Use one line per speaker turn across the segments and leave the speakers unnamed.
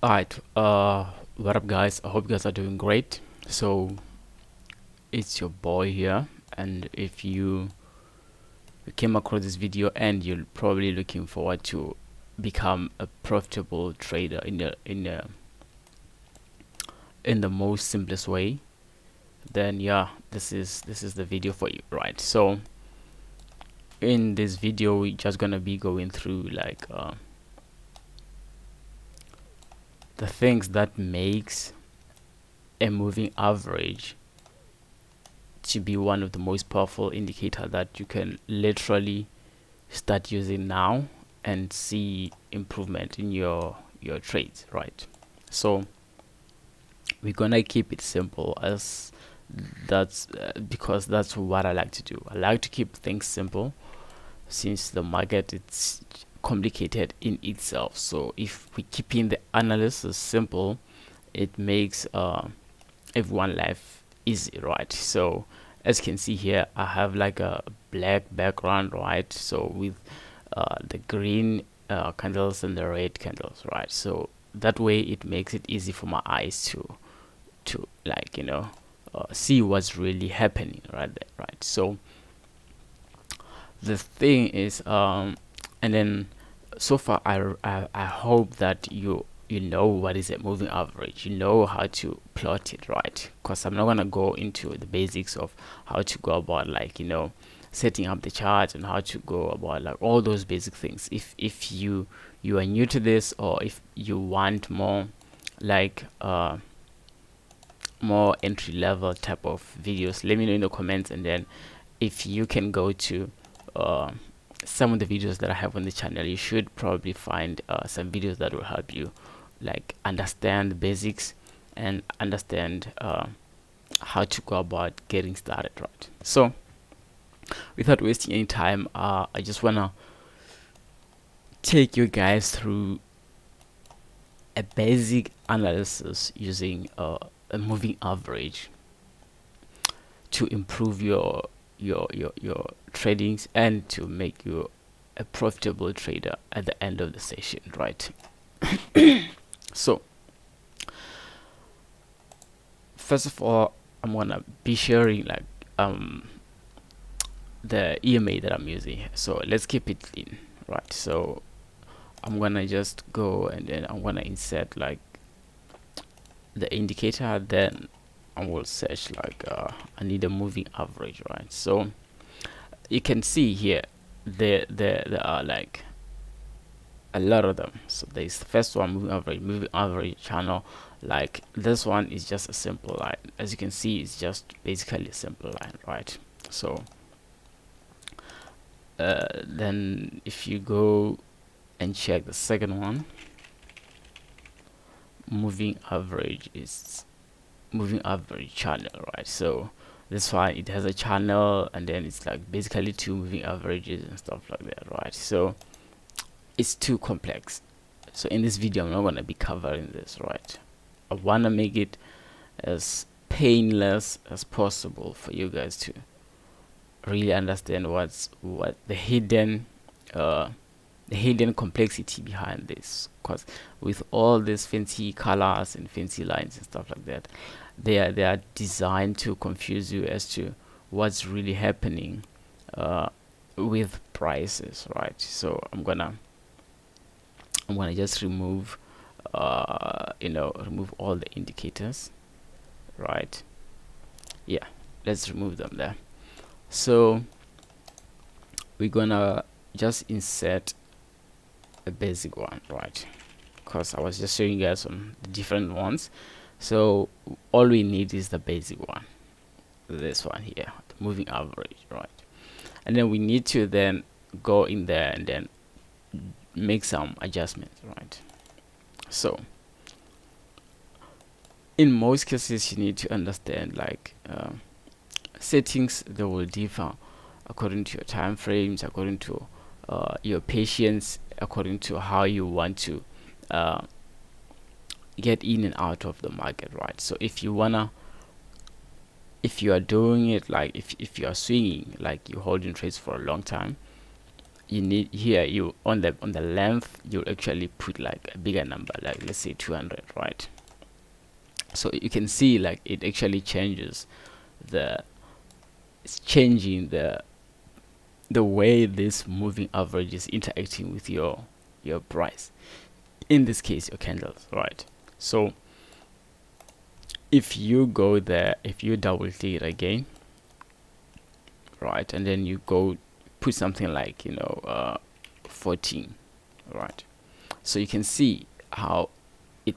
Alright, what up guys? I hope you guys are doing great. So it's your boy here, and if you came across this video and you're probably looking forward to become a profitable trader in the most simplest way, then yeah, this is the video for you, right? So in this video we're just gonna be going through like the things that makes a moving average to be one of the most powerful indicator that you can literally start using now and see improvement in your trades, right? So we're gonna keep it simple, as that's because that's what I like to do. I like to keep things simple since the market it's complicated in itself. So if we keep in the analysis simple, it makes everyone life easy, right? So as you can see here, I have like a black background, right? So with the green candles and the red candles, right? So that way it makes it easy for my eyes to like see what's really happening right there, right? So the thing is and then so far I hope that you know what is a moving average, you know how to plot it, right? Because I'm not gonna go into the basics of how to go about like setting up the chart and how to go about like all those basic things. If you are new to this, or if you want more like more entry level type of videos, let me know in the comments, and then if you can go to uh, some of the videos that I have on the channel, you should probably find some videos that will help you like understand the basics and understand how to go about getting started, right? So without wasting any time, I just wanna take you guys through a basic analysis using a moving average to improve your tradings and to make you a profitable trader at the end of the session, right? So first of all, I'm gonna be sharing like the EMA that I'm using. So let's keep it clean, right? So I'm gonna just go and then I'm gonna insert like the indicator, then I will search like I need a moving average, right? So you can see here there are like a lot of them. So there's the first one, moving average channel. Like this one is just a simple line. As you can see, it's just basically a simple line, right? So then if you go and check the second one, moving average channel, right? So this one, it has a channel, and then it's like basically two moving averages and stuff like that, right? So it's too complex. So in this video, I'm not going to be covering this, right? I want to make it as painless as possible for you guys to really understand what the hidden complexity behind this. Because with all these fancy colors and fancy lines and stuff like that, they are designed to confuse you as to what's really happening with prices, right? So I'm gonna just remove remove all the indicators, right? Yeah, let's remove them there. So we're gonna just insert a basic one, right? Because I was just showing you guys on the different ones. So all we need is the basic one, this one here, the moving average, right? And then we need to then go in there and then make some adjustments, right? So in most cases, you need to understand like settings, they will differ according to your time frames, according to your patience, according to how you want to get in and out of the market, right? So if you are doing it like if you are swinging, like you're holding trades for a long time, you need here, you on the length, you actually put like a bigger number, like let's say 200, right? So you can see like it actually changes the it's changing the way this moving average is interacting with your price, in this case your candles, right? So if you go there, if you double click it again, right, and then you go put something like 14, right? So you can see how it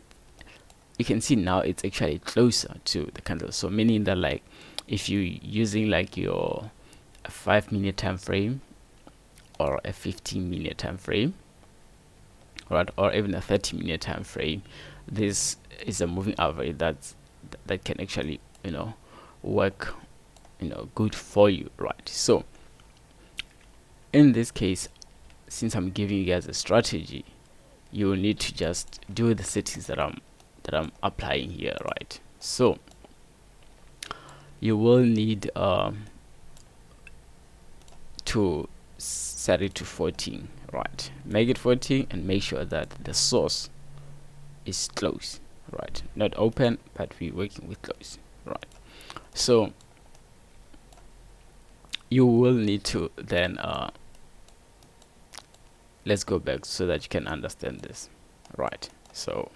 you can see now it's actually closer to the candle. So meaning that like if you using like your 5-minute time frame or a 15-minute time frame, right, or even a 30-minute time frame, this is a moving average that can actually work good for you, right? So in this case, since I'm giving you guys a strategy, you will need to just do the settings that I'm applying here, right? So you will need to set it to 14, right? Make it 14 and make sure that the source is closed, right? Not open, but we're working with close, right? So you will need to then let's go back so that you can understand this, right? So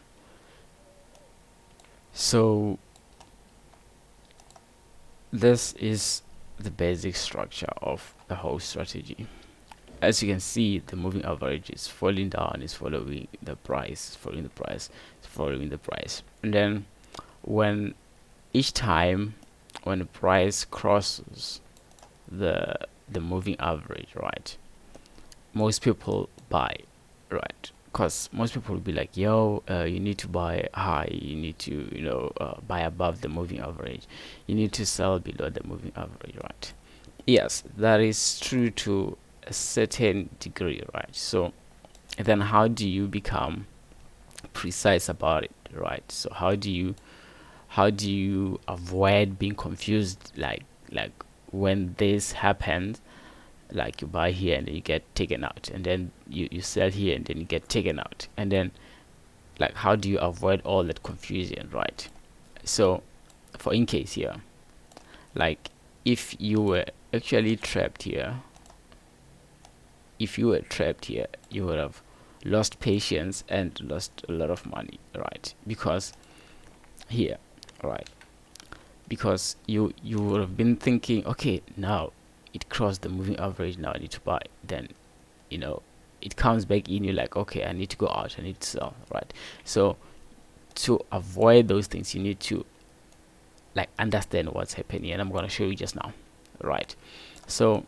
this is the basic structure of the whole strategy. As you can see, the moving average is falling down, is following the price, following the price, following the price, and then when each time when the price crosses the moving average, right, most people buy, right? Because most people will be like, yo, you need to buy high, you need to buy above the moving average, you need to sell below the moving average, right? Yes, that is true to a certain degree, right? So then how do you become precise about it, right? So how do you avoid being confused, like when this happens, like you buy here and then you get taken out, and then you sell here and then you get taken out, and then like how do you avoid all that confusion, right? So for in case here, like if you were actually trapped here, you would have lost patience and lost a lot of money, right? Because here, right, because you would have been thinking, okay, now it crossed the moving average, now I need to buy. Then it comes back in, you're like, okay, I need to go out, I need to sell, right? So to avoid those things, you need to like understand what's happening, and I'm going to show you just now, right? So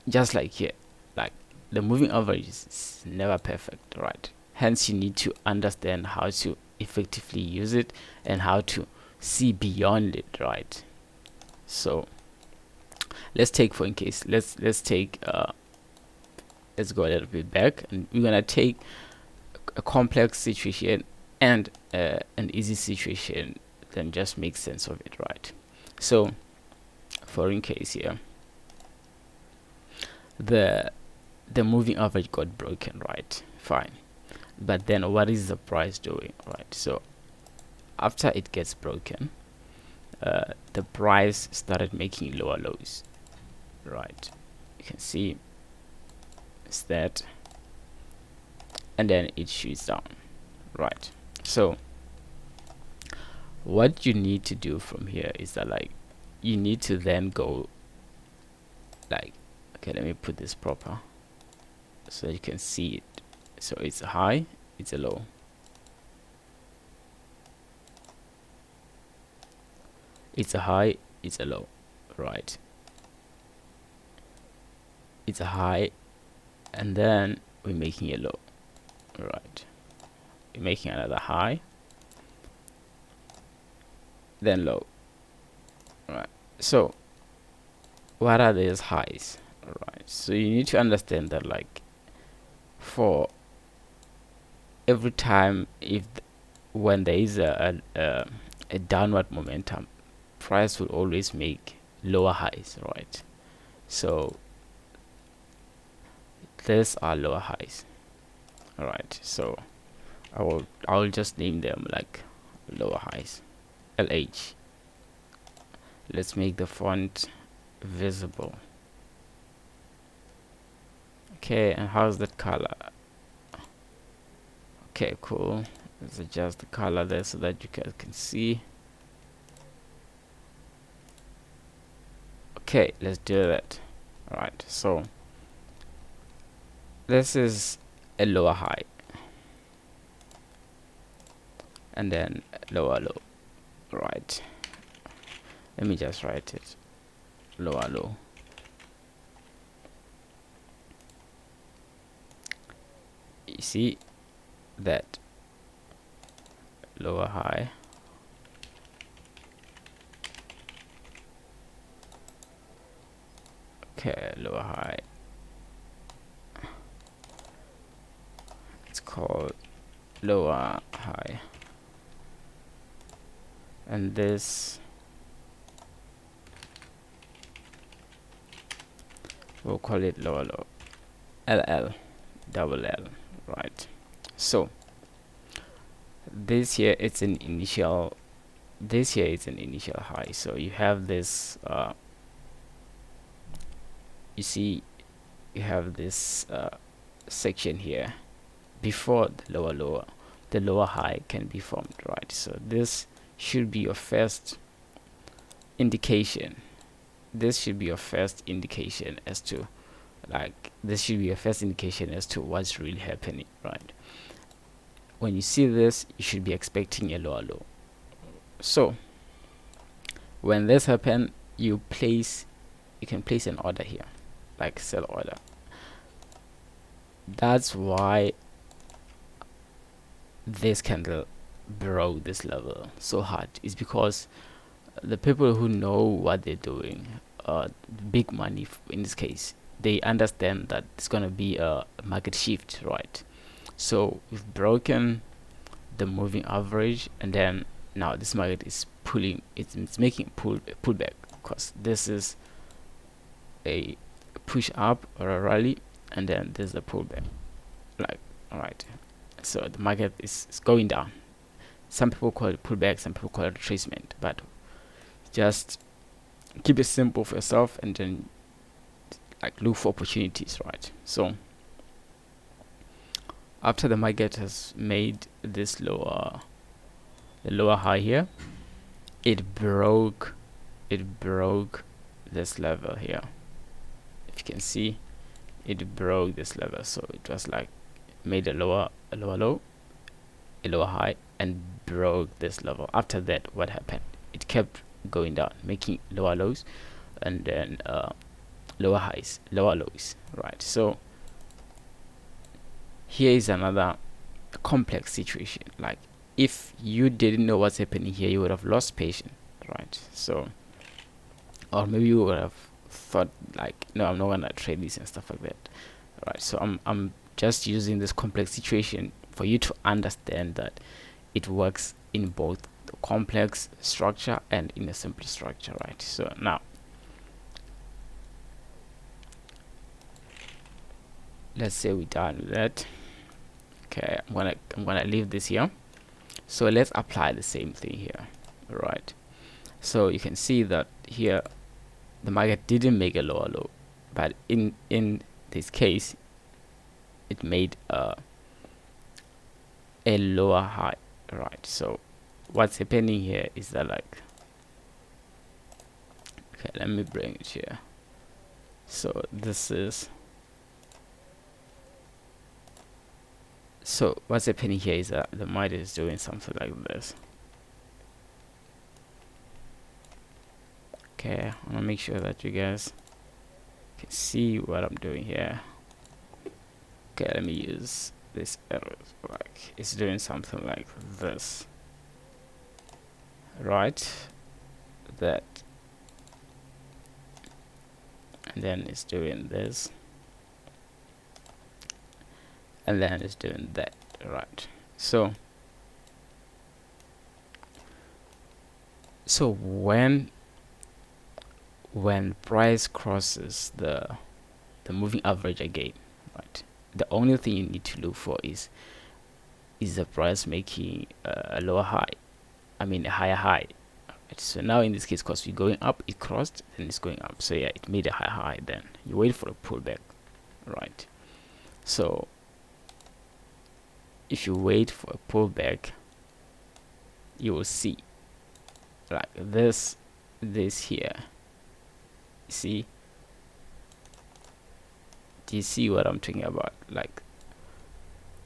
just like here, like the moving average is never perfect, right? Hence you need to understand how to effectively use it and how to see beyond it, right? So let's take, for in case, let's take let's go a little bit back, and we're gonna take a complex situation and an easy situation, then just make sense of it, right? So for in case here, the moving average got broken, right? Fine, but then what is the price doing, right? So after it gets broken, the price started making lower lows, right? You can see it's that, and then it shoots down, right? So what you need to do from here is that like you need to then go like, okay, let me put this proper so you can see it. So it's a high, it's a low, it's a high, it's a low, right? It's a high, and then we're making a low, right? We're making another high, then low, right? So what are these highs, right? So you need to understand that like for every time, when there is a downward momentum, price will always make lower highs, right? So these are lower highs. All right, so I'll just name them like lower highs, LH. Let's make the font visible. Okay, and how's that color? Okay, cool. Let's adjust the color there so that you guys can see. Okay, let's do that. All right, so this is a lower high and then lower low. Right, let me just write it, lower low. You see that lower high, okay, lower high, it's called lower high, and this we'll call it lower low, LL, double L. Right, so this here it's an initial, this here is an initial high. So you have this you see you have this section here before the lower high can be formed, right? So this should be your first indication. This should be your first indication as to, like, this should be your first indication as to what's really happening, right? When you see this, you should be expecting a lower low. So when this happens, you can place an order here, like sell order. That's why this candle broke this level so hard, is because the people who know what they're doing, big money in this case, they understand that it's going to be a market shift, right? So we've broken the moving average, and then now this market is pulling, it's making pullback, because this is a push up or a rally, and then there's a pullback, like, all right. So the market is going down. Some people call it pullback, some people call it retracement, but just keep it simple for yourself, and then like look for opportunities, right? So after the market has made this the lower high here, it broke this level here. If you can see, it broke this level. So it was like made a lower low, a lower high, and broke this level. After that, what happened? It kept going down, making lower lows, and then lower highs, lower lows, right? So here is another complex situation. Like, if you didn't know what's happening here, you would have lost patience, right? So, or maybe you would have thought like, no, I'm not gonna trade this and stuff like that, right? So I'm just using this complex situation for you to understand that it works in both the complex structure and in a simple structure, right? So now let's say we're done with that. Okay, I'm gonna leave this here. So let's apply the same thing here, right? So you can see that here the market didn't make a lower low, but in this case it made a lower high, right? So what's happening here is that, like, okay, let me bring it here. So this is, so what's happening here is that the market is doing something like this. Okay, I want to make sure that you guys can see what I'm doing here. Okay, let me use this arrow. Like, it's doing something like this, right? That, and then it's doing this, and then it's doing that, right? So when price crosses the moving average again, right? The only thing you need to look for is the price making a lower high, I mean a higher high. Right? So now in this case, because we're going up, it crossed, then it's going up. So yeah, it made a high high. Then you wait for a pullback, right? So if you wait for a pullback, you will see like this here. See, do you see what I'm talking about? Like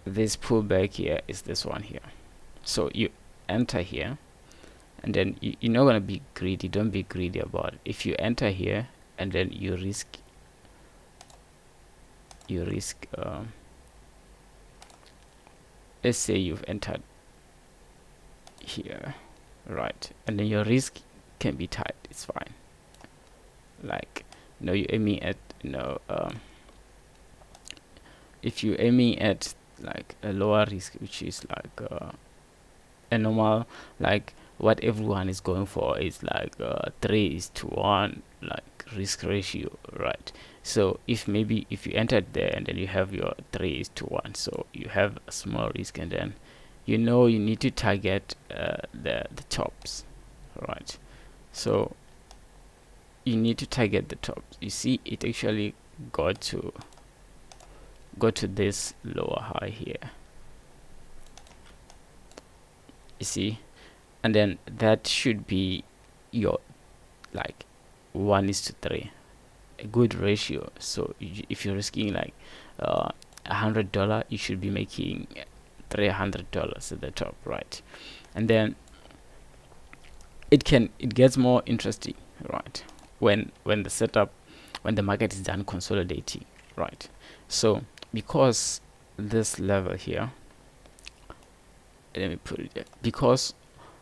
this pullback here is this one here. So you enter here, and then you're not gonna be greedy. Don't be greedy about it. If you enter here and then you risk let's say you've entered here, right, and then your risk can be tight, it's fine. Like, you know, you're aiming at, you know, if you're aiming at like a lower risk, which is like a normal, like what everyone is going for is like 3:1 like risk ratio, right? So if maybe if you entered there and then you have your 3:1, so you have a small risk, and then you know you need to target the tops, right? So you need to target the tops. You see, it actually got to this lower high here, you see, and then that should be your like 1:3, a good ratio. So if you're risking like $100, you should be making $300 at the top, right? And then it gets more interesting, right, when the market is done consolidating, right? So because this level here, let me put it there, because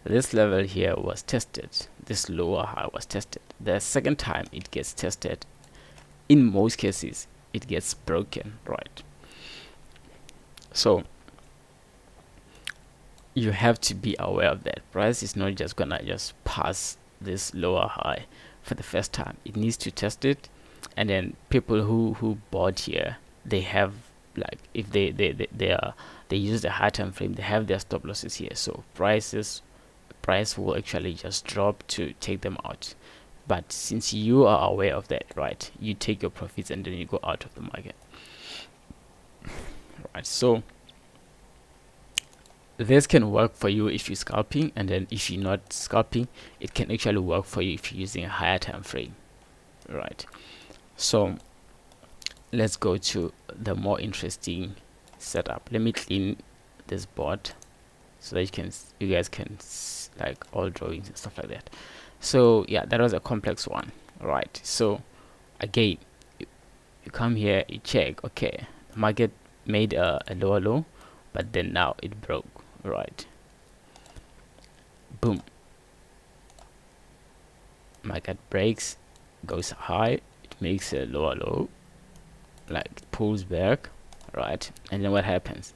this level here was tested, this lower high was tested, the second time it gets tested, in most cases it gets broken, right? So you have to be aware of that. Price is not just gonna just pass this lower high for the first time. It needs to test it, and then people who bought here, they have, like, if they use the high time frame, they have their stop losses here, so price will actually just drop to take them out. But since you are aware of that, right, you take your profits and then you go out of the market, right? So this can work for you if you're scalping, and then if you're not scalping, it can actually work for you if you're using a higher time frame, right? So let's go to the more interesting setup. Let me clean this board so that you guys can like all drawings and stuff like that. So yeah, that was a complex one, right? So again, you come here, you check, okay, the market made a lower low, but then now it broke, right? Boom, market breaks, goes high, it makes a lower low, like pulls back, right? And then what happens?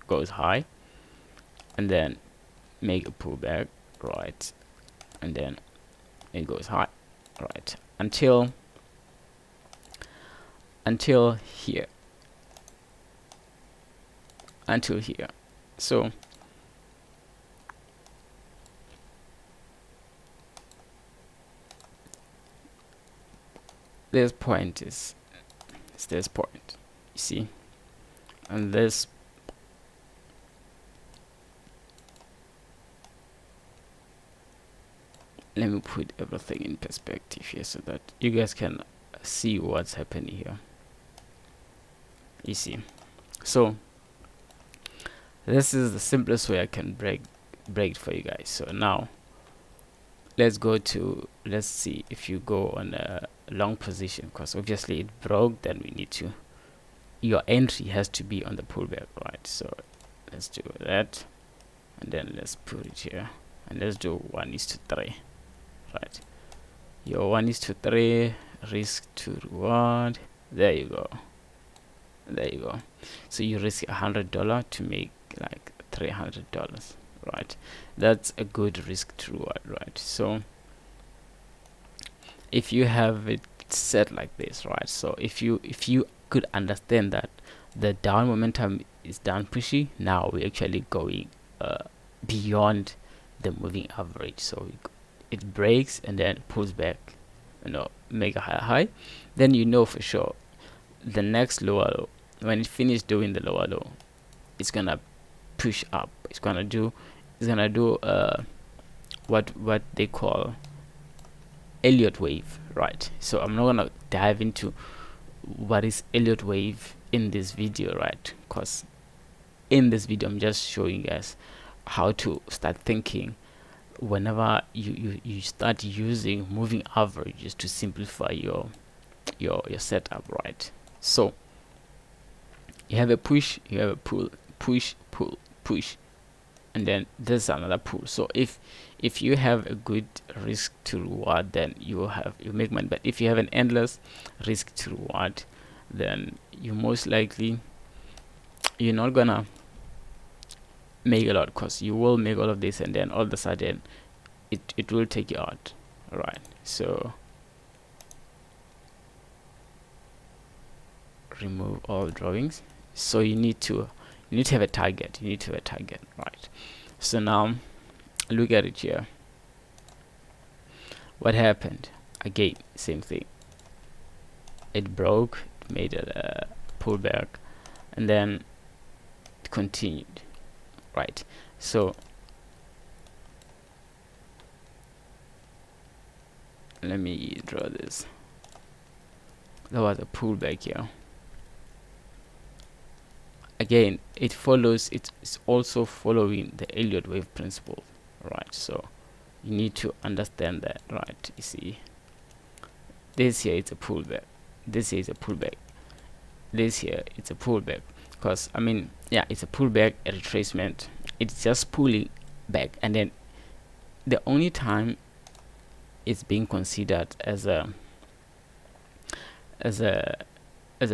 Goes high and then make a pullback, right? And then it goes high, right, until here, so this point is this point, you see, and this let me put everything in perspective here so that you guys can see what's happening here, you see. So this is the simplest way I can break it for you guys. So now let's see if you go on a long position, because obviously it broke, then we need to, your entry has to be on the pullback, right? So let's do that, and then let's put it here, and let's do 1:3, right? Your 1:3 risk to reward, there you go. So you risk $100 to make like $300, right? That's a good risk to reward, right? So if you have it set like this, right, so if you could understand that the down momentum is down pushy. Now we're actually going beyond the moving average, so it breaks and then pulls back, mega high. Then for sure the next lower low, when it finished doing the lower low, it's gonna push up. It's gonna do what they call Elliott wave, right? So I'm not gonna dive into what is Elliott wave in this video, right? Because in this video I'm just showing you guys how to start thinking whenever you start using moving averages to simplify your setup, right? So you have a push, you have a pull, push, pull, push, and then there's another pull. So if you have a good risk to reward, then you make money. But if you have an endless risk to reward, then you most likely you're not gonna make a lot, because you will make all of this and then all of a sudden it will take you out, right? So remove all drawings. So you need to have a target. Right? So now look at it here. What happened? Again, same thing. It broke, it made a pullback, and then it continued, right? So let me draw this. There was a pullback here. Again, it's also following the Elliott wave principle, right? So you need to understand that, right? You see, this here it's a pullback, this here is a pullback, this here it's a pullback, because it's a pullback, a retracement. It's just pulling back, and then the only time it's being considered as a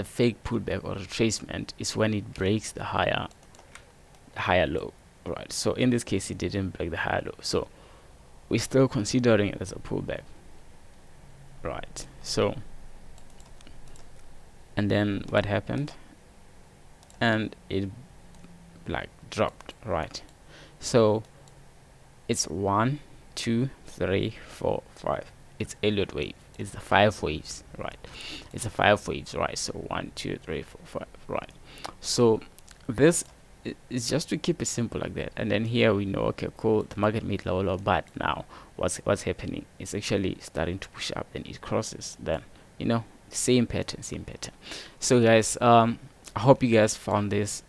fake pullback or retracement is when it breaks the higher low, right? So in this case it didn't break the higher low, so we're still considering it as a pullback, right? So and then what happened? And it dropped, right? So it's 1, 2, 3, 4, 5. It's Elliott wave. It's the 5 waves, right? It's a 5 waves, right? So 1, 2, 3, 4, 5, right? So this is just to keep it simple like that. And then here we know, okay, cool, the market made low, but now what's happening? It's actually starting to push up, then it crosses, then same pattern. So guys, I hope you guys found this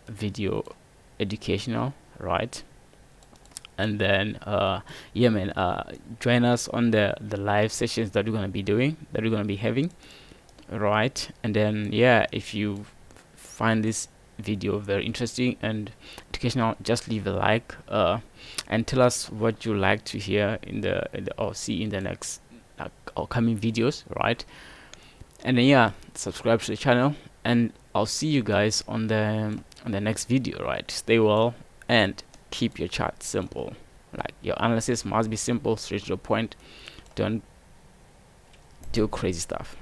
video educational, right? And then yeah man, join us on the live sessions that we're gonna be having, right? And then yeah, if you find this video very interesting and educational, just leave a like and tell us what you like to hear or see in the next upcoming videos, right? And then yeah, subscribe to the channel, and I'll see you guys on the next video, right? Stay well and keep your chart simple. Like, your analysis must be simple, straight to the point. Don't do crazy stuff.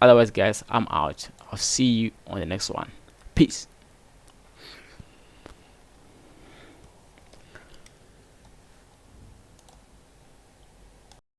Otherwise guys, I'm out. I'll see you on the next one. Peace.